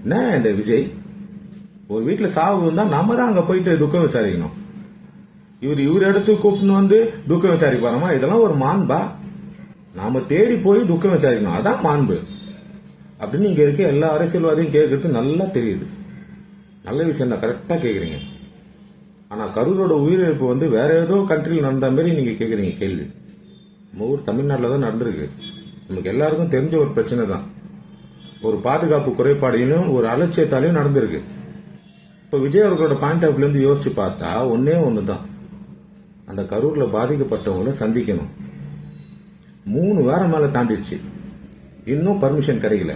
என்ன இந்த விஜய், ஒரு வீட்டுல சாவு வந்தா நாம தான் அங்க போயிட்டு துக்கம் விசாரிக்கணும். இவர் எடுத்து கூப்பிட்டு வந்து துக்கம் விசாரிப்பாரமா? இதெல்லாம் ஒரு மாண்பா? நாம தேடி போய் துக்கம் விசாரிக்கணும், அதான் மாண்பு அப்படின்னு இங்க இருக்க எல்லா அரசியல்வாதியும் கேட்கறது நல்லா தெரியுது. நல்ல விஷயம் தான், கரெக்டா கேக்குறீங்க. ஆனா கரூரோட உயிரிழப்பு வந்து வேற ஏதோ கண்ட்ரியில் நடந்த மாதிரி நீங்க கேக்குறீங்க கேள்வி. நம்ம ஊர் தமிழ்நாட்டில் தான் நடந்திருக்கு. நமக்கு எல்லாருக்கும் தெரிஞ்ச ஒரு பிரச்சனை தான். ஒரு பாதுகாப்பு குறைபாடையும் ஒரு அலட்சியத்தாலையும் நடந்திருக்கு. இப்போ விஜய் அவர்களோட பாயிண்ட் ஆஃப் இருந்து யோசிச்சு பார்த்தா ஒன்னே ஒண்ணுதான், அந்த கரூர்ல பாதிக்கப்பட்டவங்களை சந்திக்கணும். 3 வாரம் மேல தாண்டிடுச்சு, இன்னும் பர்மிஷன் கிடைக்கல.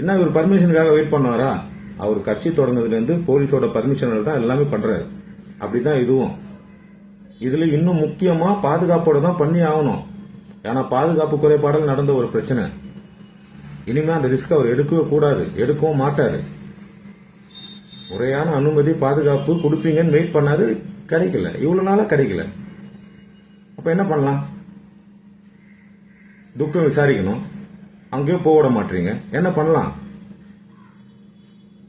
இன்னும் இவர் பர்மிஷனுக்காக வெயிட் பண்ணுவாரா? அவர் கட்சி தொடங்குறதுல இருந்து போலீஸோட பர்மிஷன் தான் எல்லாமே பண்றாரு. அப்படிதான் இதுவும். இதுல இன்னும் முக்கியமா பாதுகாப்போட தான் பண்ணி ஆகணும். ஏன்னா பாதுகாப்பு குறைபாடால் நடந்த ஒரு பிரச்சனை. இனிமே அந்த ரிஸ்க் அவர் எடுக்கவே கூடாது, எடுக்கவும் மாட்டாரு. முறையான அனுமதி பாதுகாப்பு கொடுப்பீங்கன்னு வெயிட் பண்ணாரு, கிடைக்கல. இவ்வளவு நாளா கிடைக்கல. அப்ப என்ன பண்ணலாம்? துக்கம் விசாரிக்கணும், அங்கேயும் போக விட மாட்டீங்க. என்ன பண்ணலாம்?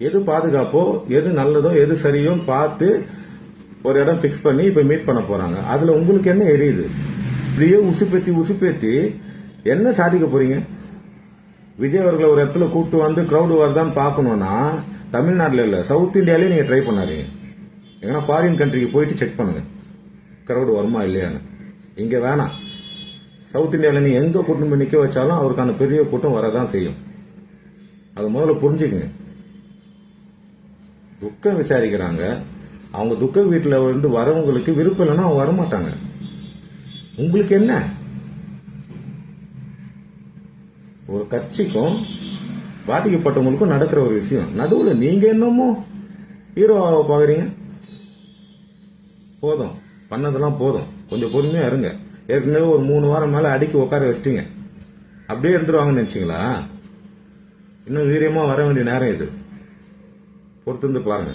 எது பாதுகாப்போ, எது நல்லதோ, எது சரியோ பார்த்து ஒரு இடம் பிக்ஸ் பண்ணி இப்ப மீட் பண்ண போறாங்க. அதுல உங்களுக்கு என்ன எரியுது? இப்படியே உசுப்பேத்தி என்ன சாதிக்க போறீங்க? விஜய் அவர்களை ஒரு இடத்துல கூப்பிட்டு வந்து கிரௌடு வருதான்னு பாக்கணும்னா தமிழ்நாட்டில் இல்ல, சவுத் இந்தியாலே நீங்க ட்ரை பண்ணாதீங்க. எங்கன்னா ஃபாரின் கண்ட்ரிக்கு போயிட்டு செக் பண்ணுங்க கிரௌடு வருமா இல்லையான்னு. இங்க வேணாம். சவுத் இந்தியாவில் நீ எங்க கூட்டம் போய் நிக்க வச்சாலும் அவருக்கான பெரிய கூட்டம் வரதான் செய்யும். அது முதல்ல புரிஞ்சுக்குங்க. துக்கம் விசாரிக்கிறாங்க, அவங்க துக்க வீட்டில் வந்து வரவங்களுக்கு விருப்பம் இல்லைன்னா அவங்க வரமாட்டாங்க. உங்களுக்கு என்ன? ஒரு கட்சிக்கும் பாதிக்கப்பட்டவங்களுக்கும் நடக்கிற ஒரு விஷயம், நடுவில் நீங்க என்னமோ ஹீரோவாக பாக்குறீங்க. போதும், பண்ணதெல்லாம் போதும். கொஞ்சம் பொறுமையா இருங்க. ஏற்கனவே ஒரு 3 வாரம் மேல அடிக்கி உட்கார வச்சிட்டீங்க. அப்படியே இருந்துருவாங்கன்னு நினைச்சீங்களா? இன்னும் வீரியமா வர வேண்டிய நேரம் இது. பொறுத்திருந்து பாருங்க.